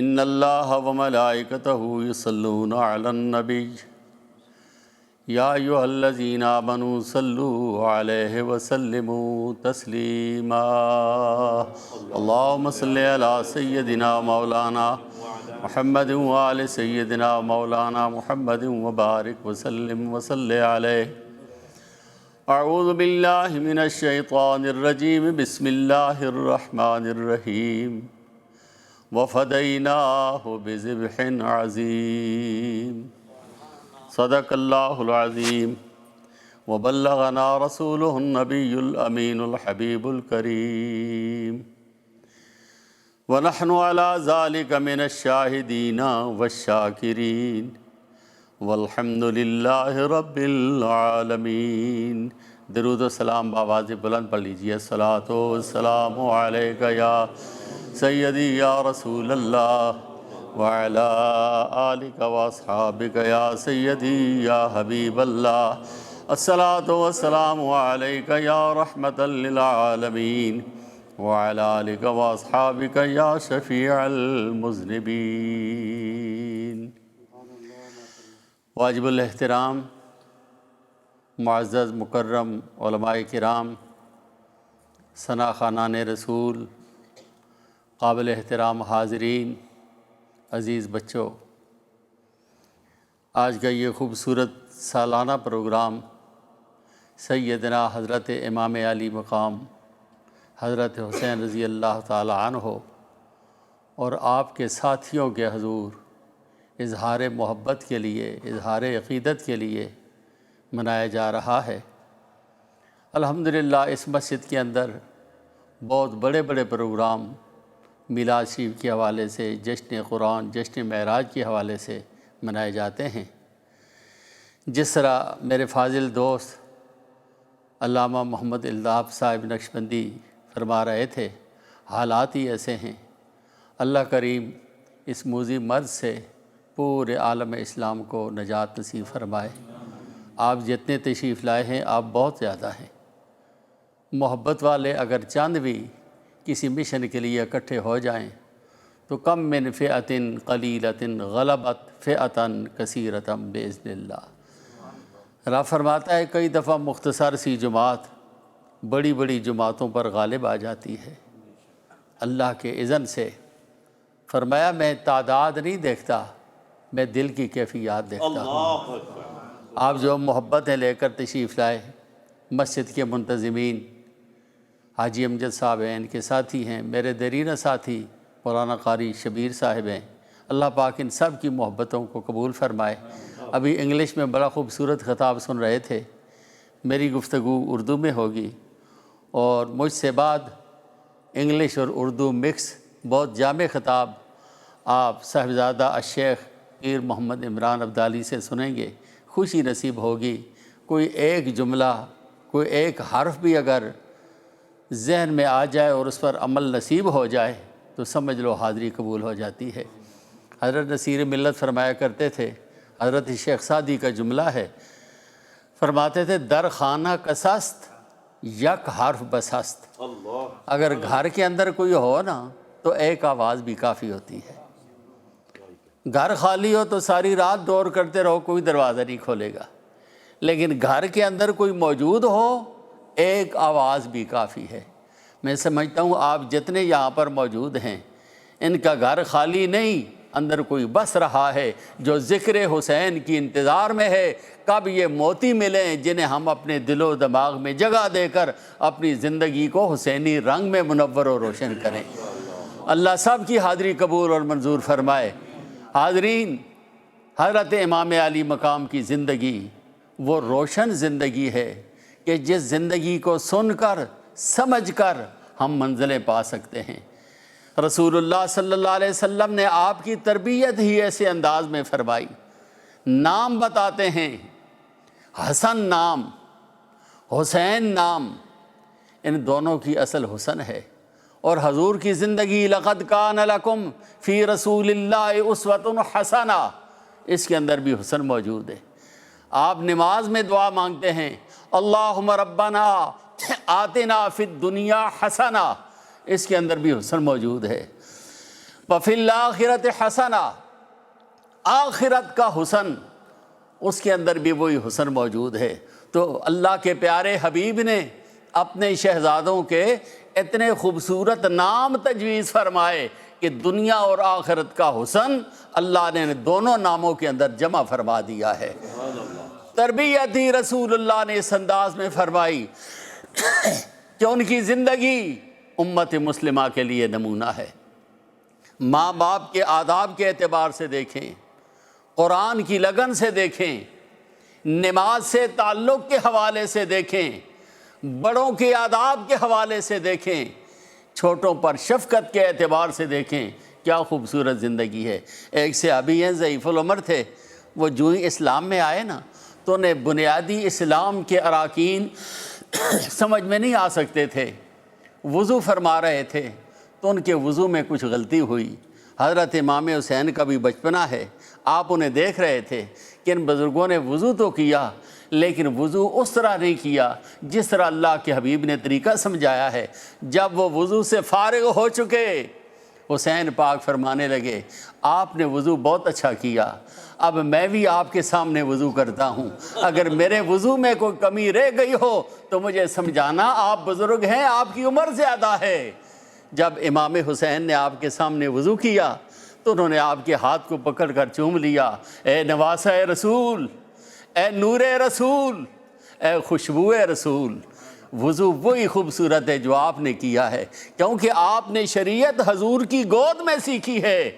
ان اللہ وملائکتہ یصلون علی النبی یا ایھا الذین آمنوا صلوا علیہ وسلموا تسلیما اللہم صل علی سیدنا مولانا محمد وآل سیدنا مولانا محمد وبارک وسلم وصلی علیہ۔ اعوذ باللہ من الشیطان الرجیم بسم اللہ الرحمن الرحیم وفدیناہ بذبح عظیم صدق اللہ العظیم وبلغنا رسولہ النبی الامین الحبیب الکریم ونحن علی ذلک من الشاہدین والشاکرین والحمد للہ رب العالمین۔ درود و سلام بآواز بلند پڑھ لیجیے۔ الصلاۃ والسلام علیک یا سیدی یا رسول اللہ وعلی آلک واصحابک یا سیدی یا حبیب اللہ۔ الصلاۃ والسلام علیک یا رحمۃ للعالمین وعلی آلک واصحابک یا شفیع المذنبین۔ واجب الاحترام معزز مکرم علماء کرام، ثنا خوانان رسول، قابل احترام حاضرین، عزیز بچوں، آج کا یہ خوبصورت سالانہ پروگرام سیدنا حضرت امام علی مقام حضرت حسین رضی اللہ تعالی عنہ اور آپ کے ساتھیوں کے حضور اظہار محبت کے لیے، اظہار عقیدت کے لیے منایا جا رہا ہے۔ الحمدللہ اس مسجد کے اندر بہت بڑے بڑے پروگرام میلاد شریف کے حوالے سے، جشن قرآن، جشن معراج کے حوالے سے منائے جاتے ہیں۔ جس طرح میرے فاضل دوست علامہ محمد الطاف صاحب نقشبندی فرما رہے تھے، حالات ہی ایسے ہیں۔ اللہ کریم اس موذی مرض سے پورے عالم اسلام کو نجات نصیب فرمائے۔ آپ جتنے تشریف لائے ہیں آپ بہت زیادہ ہیں۔ محبت والے اگر چند بھی کسی مشن کے لیے اکٹھے ہو جائیں تو کم من فئۃ قلیلۃ غلبت فئۃ کثیرۃ باذن اللہ۔ رب فرماتا ہے کئی دفعہ مختصر سی جماعت بڑی بڑی جماعتوں پر غالب آ جاتی ہے اللہ کے اذن سے۔ فرمایا میں تعداد نہیں دیکھتا، میں دل کی کیفیات دیکھتا ہوں۔ آپ جو محبتیں لے کر تشریف لائے، مسجد کے منتظمین حاجی امجد صاحب ہیں، ان کے ساتھی ہیں، میرے دیرینہ ساتھی مولانا قاری شبیر صاحب ہیں، اللہ پاک ان سب کی محبتوں کو قبول فرمائے۔ ابھی انگلش میں بڑا خوبصورت خطاب سن رہے تھے، میری گفتگو اردو میں ہوگی اور مجھ سے بعد انگلش اور اردو مکس بہت جامع خطاب آپ صاحبزادہ الشیخ پیر محمد عمران عبدالی سے سنیں گے۔ خوشی نصیب ہوگی، کوئی ایک جملہ، کوئی ایک حرف بھی اگر ذہن میں آ جائے اور اس پر عمل نصیب ہو جائے تو سمجھ لو حاضری قبول ہو جاتی ہے۔ حضرت نصیر ملت فرمایا کرتے تھے، حضرت شیخ سعدی کا جملہ ہے، فرماتے تھے در خانہ کسست یک حرف بسست۔ اگر گھر کے اندر کوئی ہو نا تو ایک آواز بھی کافی ہوتی ہے۔ گھر خالی ہو تو ساری رات دور کرتے رہو، کوئی دروازہ نہیں کھولے گا، لیکن گھر کے اندر کوئی موجود ہو ایک آواز بھی کافی ہے۔ میں سمجھتا ہوں آپ جتنے یہاں پر موجود ہیں ان کا گھر خالی نہیں، اندر کوئی بس رہا ہے جو ذکر حسین کی انتظار میں ہے، کب یہ موتی ملیں جنہیں ہم اپنے دل و دماغ میں جگہ دے کر اپنی زندگی کو حسینی رنگ میں منور و روشن کریں۔ اللہ سب کی حاضری قبول اور منظور فرمائے۔ حاضرین، حضرت امام علی مقام کی زندگی وہ روشن زندگی ہے کہ جس زندگی کو سن کر سمجھ کر ہم منزلیں پا سکتے ہیں۔ رسول اللہ صلی اللہ علیہ وسلم نے آپ کی تربیت ہی ایسے انداز میں فرمائی۔ نام بتاتے ہیں، حسن نام، حسین نام، ان دونوں کی اصل حسن ہے۔ اور حضور کی زندگی لقد کان لکم فی رسول اللہ اسوۃ حسنہ، اس کے اندر بھی حسن موجود ہے۔ آپ نماز میں دعا مانگتے ہیں، اللہم ربنا آتنا فی الدنیا حسنہ، اس کے اندر بھی حسن موجود ہے۔ وفی الآخرۃ حسنہ، آخرت کا حسن، اس کے اندر بھی وہی حسن موجود ہے۔ تو اللہ کے پیارے حبیب نے اپنے شہزادوں کے اتنے خوبصورت نام تجویز فرمائے کہ دنیا اور آخرت کا حسن اللہ نے دونوں ناموں کے اندر جمع فرما دیا ہے۔ تربیت ہی رسول اللہ نے اس انداز میں فرمائی کہ ان کی زندگی امت مسلمہ کے لیے نمونہ ہے۔ ماں باپ کے آداب کے اعتبار سے دیکھیں، قرآن کی لگن سے دیکھیں، نماز سے تعلق کے حوالے سے دیکھیں، بڑوں کے آداب کے حوالے سے دیکھیں، چھوٹوں پر شفقت کے اعتبار سے دیکھیں، کیا خوبصورت زندگی ہے۔ ایک صحابی ہیں، ضعیف العمر تھے، وہ جو ہی اسلام میں آئے نا تو انہیں بنیادی اسلام کے اراکین سمجھ میں نہیں آ سکتے تھے۔ وضو فرما رہے تھے تو ان کے وضو میں کچھ غلطی ہوئی۔ حضرت امام حسین کا بھی بچپنا ہے، آپ انہیں دیکھ رہے تھے کہ ان بزرگوں نے وضو تو کیا لیکن وضو اس طرح نہیں کیا جس طرح اللہ کے حبیب نے طریقہ سمجھایا ہے۔ جب وہ وضو سے فارغ ہو چکے، حسین پاک فرمانے لگے، آپ نے وضو بہت اچھا کیا، اب میں بھی آپ کے سامنے وضو کرتا ہوں، اگر میرے وضو میں کوئی کمی رہ گئی ہو تو مجھے سمجھانا، آپ بزرگ ہیں، آپ کی عمر زیادہ ہے۔ جب امام حسین نے آپ کے سامنے وضو کیا تو انہوں نے آپ کے ہاتھ کو پکڑ کر چوم لیا، اے نواسہ رسول، اے نور رسول، اے خوشبو رسول۔ وضو وہی خوبصورت ہے جو آپ نے کیا ہے، کیونکہ آپ نے شریعت حضور کی گود میں سیکھی ہے۔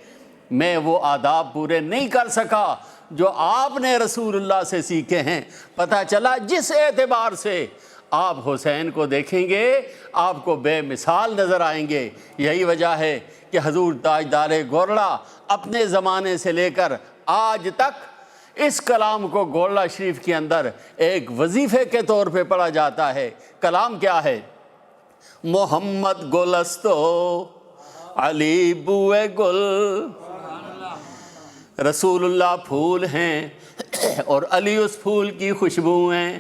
میں وہ آداب پورے نہیں کر سکا جو آپ نے رسول اللہ سے سیکھے ہیں۔ پتہ چلا جس اعتبار سے آپ حسین کو دیکھیں گے آپ کو بے مثال نظر آئیں گے۔ یہی وجہ ہے کہ حضور تاجدار گورڑا اپنے زمانے سے لے کر آج تک اس کلام کو گورڑا شریف کے اندر ایک وظیفے کے طور پہ پڑھا جاتا ہے۔ کلام کیا ہے؟ محمد گلستو علی بوئے گل، رسول اللہ پھول ہیں اور علی اس پھول کی خوشبو ہیں۔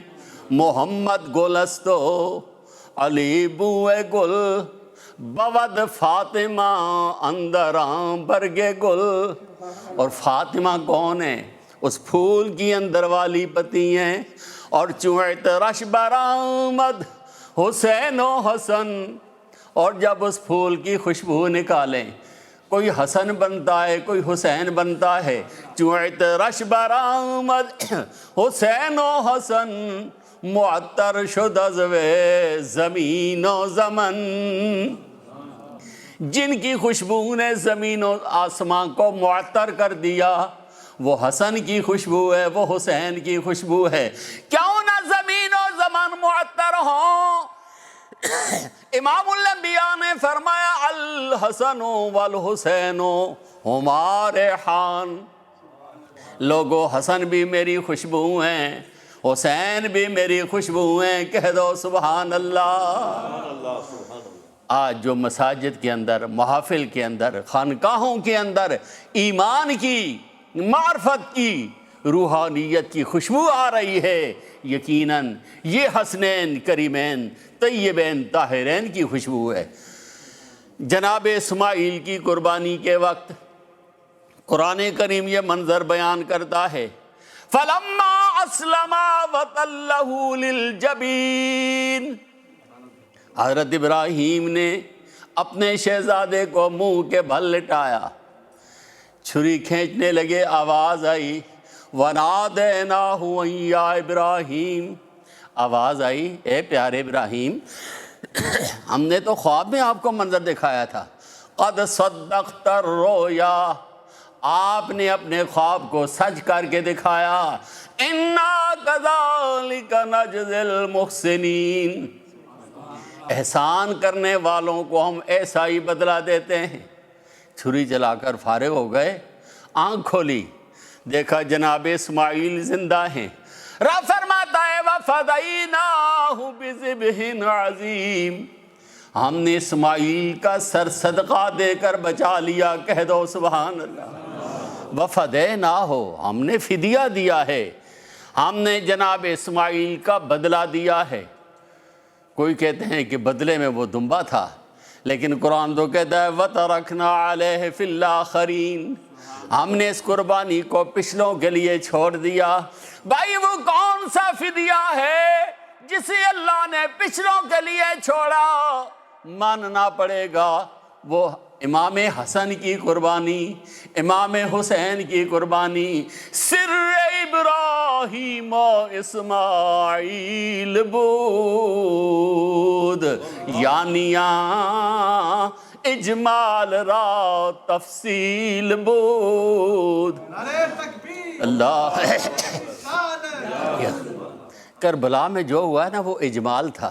محمد گلستو علی بوئے گل، بود فاطمہ اندراں برگے گل۔ اور فاطمہ کون ہے؟ اس پھول کی اندر والی پتی ہیں۔ اور چوئت رش برآمد حسین و حسن، اور جب اس پھول کی خوشبو نکالیں کوئی حسن بنتا ہے کوئی حسین بنتا ہے۔ چوئت رش برآمد حسین و حسن، معطر شد از وی زمین و زمن۔ جن کی خوشبو نے زمین و آسمان کو معطر کر دیا وہ حسن کی خوشبو ہے، وہ حسین کی خوشبو ہے۔ کیوں نہ زمین و زمان معطر ہوں؟ امام الانبیاء نے فرمایا الحسن والحسین ہما ریحان، لوگو حسن بھی میری خوشبو ہیں، حسین بھی میری خوشبو ہیں، کہہ دو سبحان اللہ۔ آج جو مساجد کے اندر، محافل کے اندر، خانقاہوں کے اندر ایمان کی، معرفت کی، روحانیت کی خوشبو آ رہی ہے، یقیناً یہ حسنین کریمین طیبین طاہرین کی خوشبو ہے۔ جناب اسماعیل کی قربانی کے وقت قرآن کریم یہ منظر بیان کرتا ہے، فَلَمَّا أَسْلَمَا وَتَلَّهُ لِلْجَبِينِ، حضرت ابراہیم نے اپنے شہزادے کو منہ کے بھل لٹایا، چھری کھینچنے لگے، آواز آئی وَنَادَيْنَاهُ أَن يَا إِبْرَاهِيمُ، آواز آئی اے پیارے ابراہیم، ہم نے تو خواب میں آپ کو منظر دکھایا تھا، قَدْ صَدَّقْتَ الرُّؤْيَا، آپ نے اپنے خواب کو سچ کر کے دکھایا، اِنَّا كَذَلِكَ نَجْزِي الْمُحْسِنِينَ، احسان کرنے والوں کو ہم ایسا ہی بدلہ دیتے ہیں۔ چھری چلا کر فارغ ہو گئے، آنکھ کھولی، دیکھا جناب اسماعیل زندہ ہیں۔ رب فرماتا ہے وَفَدَيْنَاهُ بِذِبْحٍ عَظِيمٍ، ہم نے اسماعیل کا سر صدقہ دے کر بچا لیا، کہہ دو سبحان اللہ۔ وَفَدَيْنَاهُ، ہم نے فدیہ دیا ہے، ہم نے جناب اسماعیل کا بدلہ دیا ہے۔ کوئی کہتے ہیں کہ بدلے میں وہ دمبا تھا، لیکن قرآن تو کہتا ہے وَتَرَكْنَا عَلَيْهِ فِي الْآخَرِينَ، ہم نے اس قربانی کو پچھلوں کے لیے چھوڑ دیا۔ بھائی وہ کون سا فدیہ ہے جسے اللہ نے پچھلوں کے لیے چھوڑا؟ ماننا پڑے گا وہ امام حسن کی قربانی، امام حسین کی قربانی، سر ابراہیم و اسماعیل بود، یعنیاں اجمال را تفصیل بود۔ اللہ کربلا میں جو ہوا ہے نا وہ اجمال تھا،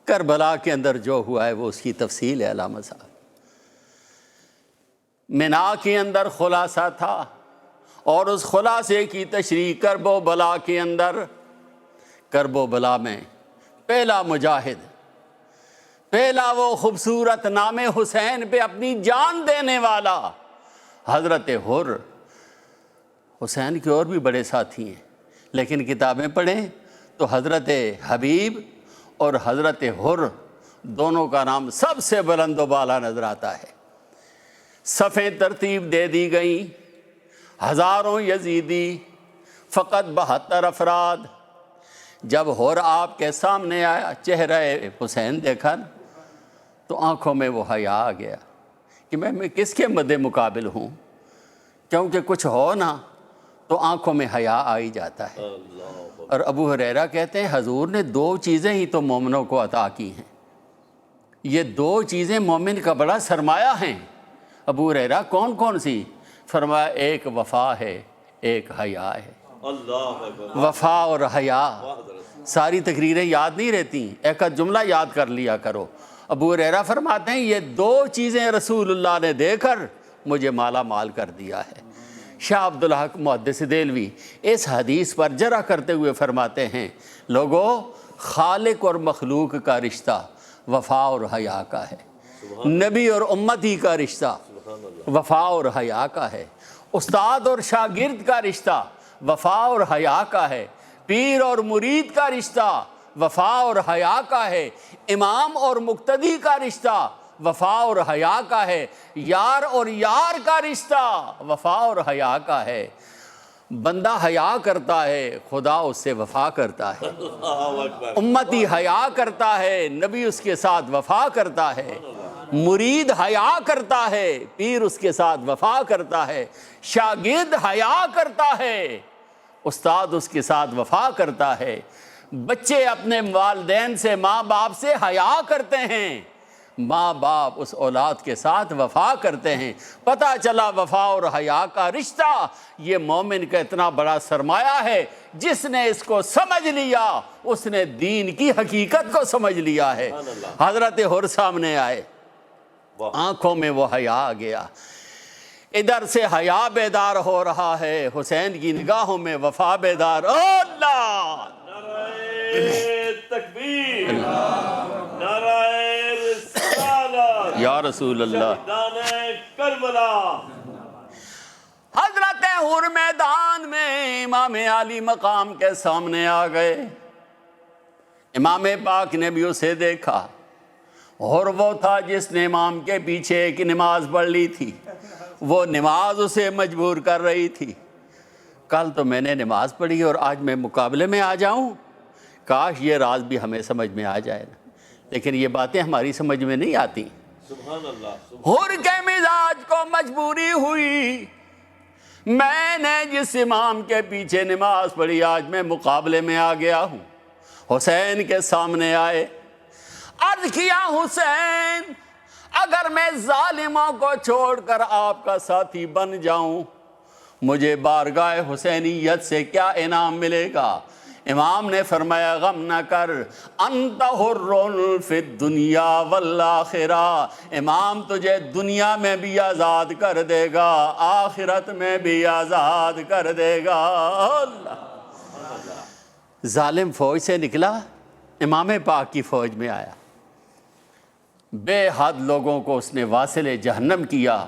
کربلا کے اندر جو ہوا ہے وہ اس کی تفصیل ہے علامہ صاحب۔ منا کے اندر خلاصہ تھا اور اس خلاصے کی تشریح کرب و بلا کے اندر، کرب و بلا میں پہلا مجاہد، پہلا وہ خوبصورت نام حسین پہ اپنی جان دینے والا حضرت حر۔ حسین کے اور بھی بڑے ساتھی ہیں لیکن کتابیں پڑھیں تو حضرت حبیب اور حضرت حر دونوں کا نام سب سے بلند و بالا نظر آتا ہے۔ صفیں ترتیب دے دی گئیں، ہزاروں یزیدی، فقط 72 افراد۔ جب حر آپ کے سامنے آیا، چہرہ حسین دیکھا نا تو آنکھوں میں وہ حیا آ گیا کہ میں کس کے مد مقابل ہوں، کیونکہ کچھ ہو نا تو آنکھوں میں حیا آ ہی جاتا ہے۔ اور ابو ہریرہ کہتے ہیں حضور نے 2 چیزیں ہی تو مومنوں کو عطا کی ہیں، یہ 2 چیزیں مومن کا بڑا سرمایہ ہیں۔ ابو ہریرہ کون کون سی؟ فرمایا ایک وفا ہے، ایک حیا ہے۔ وفا اور حیا، ساری تقریریں یاد نہیں رہتی، ایک جملہ یاد کر لیا کرو۔ ابو ہریرہ فرماتے ہیں یہ 2 چیزیں رسول اللہ نے دے کر مجھے مالا مال کر دیا ہے۔ شاہ عبدالحق محدث دہلوی اس حدیث پر جرح کرتے ہوئے فرماتے ہیں لوگو، خالق اور مخلوق کا رشتہ وفا اور حیا کا ہے، نبی اور امتی کا رشتہ وفا اور حیا کا ہے، استاد اور شاگرد کا رشتہ وفا اور حیا کا ہے، پیر اور مرید کا رشتہ وفا اور حیا کا ہے، امام اور مقتدی کا رشتہ وفا اور حیا کا ہے، یار اور یار کا رشتہ وفا اور حیا کا ہے۔ بندہ حیا کرتا ہے، خدا اس سے وفا کرتا ہے۔ امتی حیا کرتا ہے، نبی اس کے ساتھ وفا کرتا ہے۔ مرید حیا کرتا ہے، پیر اس کے ساتھ وفا کرتا ہے۔ شاگرد حیا کرتا ہے، استاد اس کے ساتھ وفا کرتا ہے۔ بچے اپنے والدین سے، ماں باپ سے حیا کرتے ہیں، ماں باپ اس اولاد کے ساتھ وفا کرتے ہیں۔ پتہ چلا وفا اور حیا کا رشتہ یہ مومن کا اتنا بڑا سرمایہ ہے، جس نے اس کو سمجھ لیا اس نے دین کی حقیقت کو سمجھ لیا ہے۔ حضرت حر سامنے آئے، آنکھوں میں وہ حیا آ گیا، ادھر سے حیا بیدار ہو رہا ہے، حسین کی نگاہوں میں وفا بیدار۔ اللہ تکبیر، نعرہ رسالت، یا رسول اللہ۔ شہیدان کربلا۔ حضرت حر میدان میں امام علی مقام کے سامنے آ گئے، امام پاک نے بھی اسے دیکھا۔ حر وہ تھا جس نے امام کے پیچھے ایک نماز پڑھ لی تھی، وہ نماز اسے مجبور کر رہی تھی۔ کل تو میں نے نماز پڑھی اور آج میں مقابلے میں آ جاؤں، کاش یہ راز بھی ہمیں سمجھ میں آ جائے نا، لیکن یہ باتیں ہماری سمجھ میں نہیں آتی۔ سبحان اللہ۔ حر کے مزاج کو مجبوری ہوئی، میں نے جس امام کے پیچھے نماز پڑھی آج میں مقابلے میں آ گیا ہوں۔ حسین کے سامنے آئے، عرض کیا حسین اگر میں ظالموں کو چھوڑ کر آپ کا ساتھی بن جاؤں مجھے بارگاہ حسینیت سے کیا انعام ملے گا؟ امام نے فرمایا غم نہ کر، انت حر فی الدنیا والآخرہ، امام تجھے دنیا میں بھی آزاد کر دے گا، آخرت میں بھی آزاد کر دے گا۔ اللہ، ظالم فوج سے نکلا، امام پاک کی فوج میں آیا، بے حد لوگوں کو اس نے واصل جہنم کیا،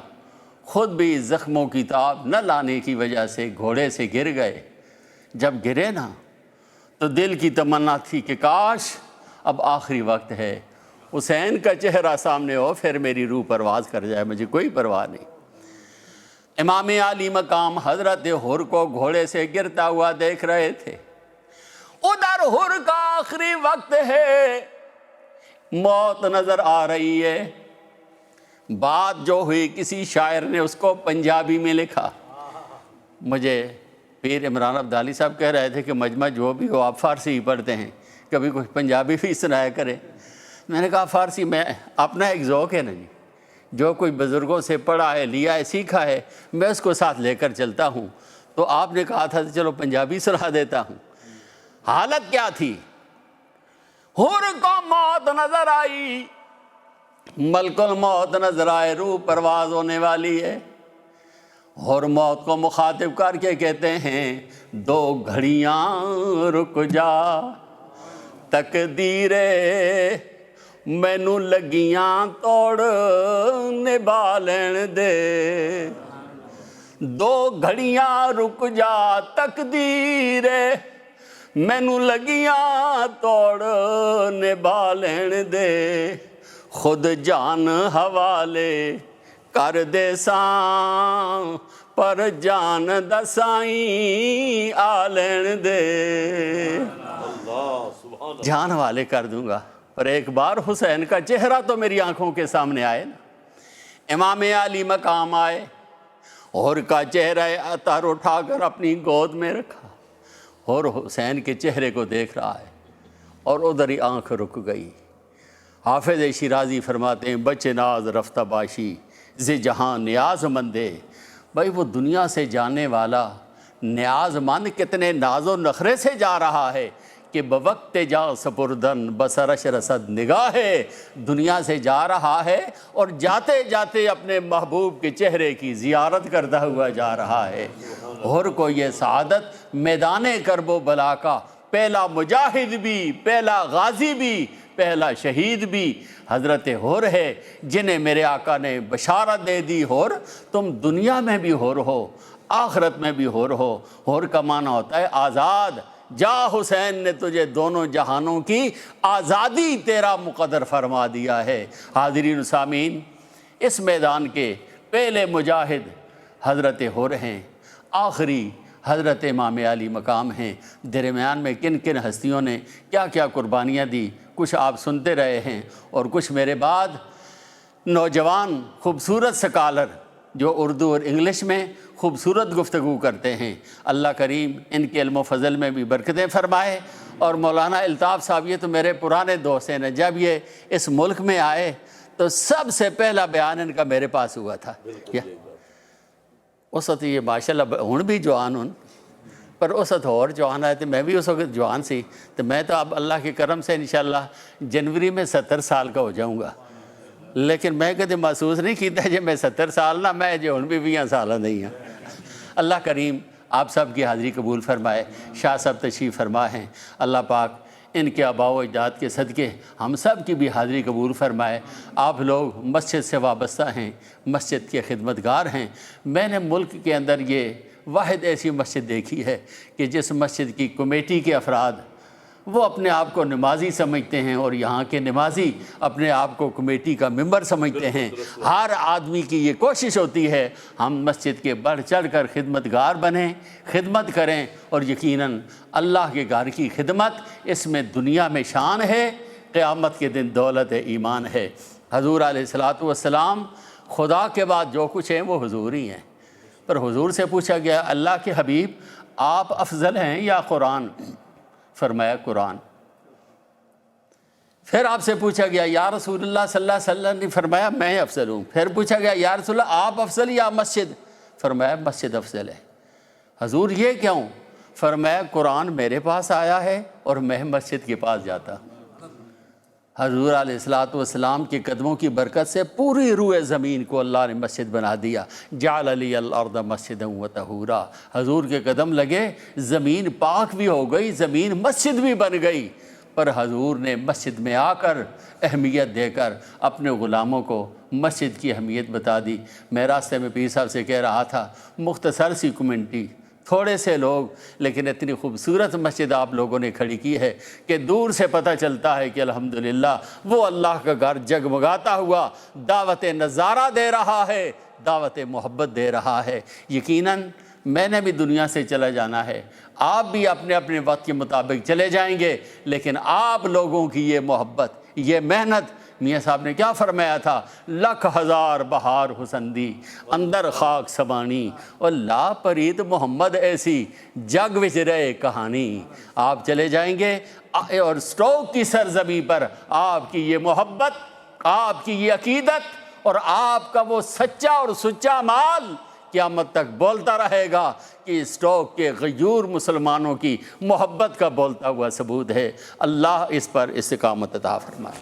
خود بھی زخموں کی تاب نہ لانے کی وجہ سے گھوڑے سے گر گئے۔ جب گرے نا تو دل کی تمنا تھی کہ کاش اب آخری وقت ہے، حسین کا چہرہ سامنے ہو پھر میری روح پرواز کر جائے، مجھے کوئی پرواہ نہیں۔ امام علی مقام حضرت حر کو گھوڑے سے گرتا ہوا دیکھ رہے تھے، ادھر حر کا آخری وقت ہے، موت نظر آ رہی ہے۔ بات جو ہوئی کسی شاعر نے اس کو پنجابی میں لکھا، مجھے پیر عمران عبدالی صاحب کہہ رہے تھے کہ مجمع جو بھی ہو آپ فارسی ہی پڑھتے ہیں، کبھی کوئی پنجابی بھی سنایا کرے۔ میں نے کہا فارسی میں اپنا ایک ذوق ہے نا جی، جو کوئی بزرگوں سے پڑھا ہے، لیا ہے، سیکھا ہے، میں اس کو ساتھ لے کر چلتا ہوں۔ تو آپ نے کہا تھا چلو پنجابی سنا دیتا ہوں۔ حالت کیا تھی؟ حر کو موت نظر آئی، ملک الموت نظر آئے، روح پرواز ہونے والی ہے۔ اور موت کو مخاطب کر کے کہتے ہیں 2 گھڑیاں رک جا، تقدیر مینوں لگیاں توڑ نبھا لین دے۔ 2 گھڑیاں رک جا، تقدیر مینوں لگیاں توڑ نبھا لین دے، خود جان حوالے کر دے ساں، پر جان دسائیں آ لین دے۔ اللہ سبحان اللہ۔ جان حوالے کر دوں گا، پر ایک بار حسین کا چہرہ تو میری آنکھوں کے سامنے آئے نا۔ امام علی مقام آئے، اور کا چہرہ اطہر اٹھا کر اپنی گود میں رکھا، اور حسین کے چہرے کو دیکھ رہا ہے، اور ادھر ہی آنکھ رک گئی۔ حافظ شیرازی فرماتے ہیں بچے ناز رفتہ باشی زی جہاں نیاز مندے۔ بھائی وہ دنیا سے جانے والا نیاز مند کتنے ناز و نخرے سے جا رہا ہے کہ بوقت جا سپردن بسرش رسد نگاہ، دنیا سے جا رہا ہے اور جاتے جاتے اپنے محبوب کے چہرے کی زیارت کرتا ہوا جا رہا ہے۔ اور کو یہ سعادت میدان کرب و بلا کا پہلا مجاہد بھی، پہلا غازی بھی، پہلا شہید بھی حضرت حر ہے، جنہیں میرے آقا نے بشارت دے دی، حر تم دنیا میں بھی حر ہو، آخرت میں بھی حر ہو۔ حر کا معنی ہوتا ہے آزاد، جا حسین نے تجھے دونوں جہانوں کی آزادی تیرا مقدر فرما دیا ہے۔ حاضرین و سامعین، اس میدان کے پہلے مجاہد حضرت حر ہیں، آخری حضرت امام علی مقام ہیں۔ درمیان میں کن کن ہستیوں نے کیا کیا قربانیاں دی، کچھ آپ سنتے رہے ہیں، اور کچھ میرے بعد نوجوان خوبصورت سکالر جو اردو اور انگلش میں خوبصورت گفتگو کرتے ہیں، اللہ کریم ان کے علم و فضل میں بھی برکتیں فرمائے۔ اور مولانا الطاف صاحب یہ تو میرے پرانے دوست ہیں، جب یہ اس ملک میں آئے تو سب سے پہلا بیان ان کا میرے پاس ہوا تھا۔ اس وقت یہ ماشاءاللہ ہن بھی جوان ہوں، پر اس وقت اور جوان آئے تھے، میں بھی اس وقت جوان سی، تو میں تو اب اللہ کے کرم سے انشاءاللہ جنوری میں 70 سال کا ہو جاؤں گا۔ لیکن میں کدے محسوس نہیں کیتا جب میں 70 سال نہ، میں جو ہن بھی 20 سال نہیں ہوں۔ اللہ کریم آپ سب کی حاضری قبول فرمائے۔ شاہ صاحب تشریف فرما ہیں، اللہ پاک ان کے آباء و اجداد کے صدقے ہم سب کی بھی حاضری قبول فرمائے۔ آپ لوگ مسجد سے وابستہ ہیں، مسجد کے خدمتگار ہیں۔ میں نے ملک کے اندر یہ واحد ایسی مسجد دیکھی ہے کہ جس مسجد کی کمیٹی کے افراد وہ اپنے آپ کو نمازی سمجھتے ہیں، اور یہاں کے نمازی اپنے آپ کو کمیٹی کا ممبر سمجھتے ہیں۔ ہر آدمی کی یہ کوشش ہوتی ہے ہم مسجد کے بڑھ چڑھ کر خدمتگار بنیں، خدمت کریں، اور یقیناً اللہ کے گھر کی خدمت اس میں دنیا میں شان ہے، قیامت کے دن دولت ایمان ہے۔ حضور علیہ السلام خدا کے بعد جو کچھ ہیں وہ حضور ہی ہیں۔ پر حضور سے پوچھا گیا اللہ کے حبیب آپ افضل ہیں یا قرآن؟ فرمایا قرآن۔ پھر آپ سے پوچھا گیا یا رسول اللہ صلی اللہ علیہ وسلم نے فرمایا میں افضل ہوں۔ پھر پوچھا گیا یا رسول اللہ آپ افضل یا مسجد؟ فرمایا مسجد افضل ہے۔ حضور یہ کیوں؟ فرمایا قرآن میرے پاس آیا ہے اور میں مسجد کے پاس جاتا ہوں۔ حضور علیہ السلام کے قدموں کی برکت سے پوری روئے زمین کو اللہ نے مسجد بنا دیا۔ جعل لی الارض مسجدا وطہورا، حضور کے قدم لگے، زمین پاک بھی ہو گئی، زمین مسجد بھی بن گئی۔ پر حضور نے مسجد میں آ کر اہمیت دے کر اپنے غلاموں کو مسجد کی اہمیت بتا دی۔ میں راستے میں پیر صاحب سے کہہ رہا تھا مختصر سی کمیونٹی تھوڑے سے لوگ، لیکن اتنی خوبصورت مسجد آپ لوگوں نے کھڑی کی ہے کہ دور سے پتہ چلتا ہے کہ الحمدللہ وہ اللہ کا گھر جگمگاتا ہوا دعوت نظارہ دے رہا ہے، دعوت محبت دے رہا ہے۔ یقیناً میں نے بھی دنیا سے چلا جانا ہے، آپ بھی اپنے اپنے وقت کے مطابق چلے جائیں گے، لیکن آپ لوگوں کی یہ محبت، یہ محنت، میاں صاحب نے کیا فرمایا تھا؟ لکھ ہزار بہار حسن دی اندر خاک سبانی، اور لا پرید محمد ایسی جگ وچ رہے کہانی۔ آپ چلے جائیں گے اور سٹوک کی سرزمین پر آپ کی یہ محبت، آپ کی یہ عقیدت اور آپ کا وہ سچا اور سچا مال قیامت تک بولتا رہے گا کہ سٹوک کے غیور مسلمانوں کی محبت کا بولتا ہوا ثبوت ہے۔ اللہ اس پر استقامت عطا فرمائے۔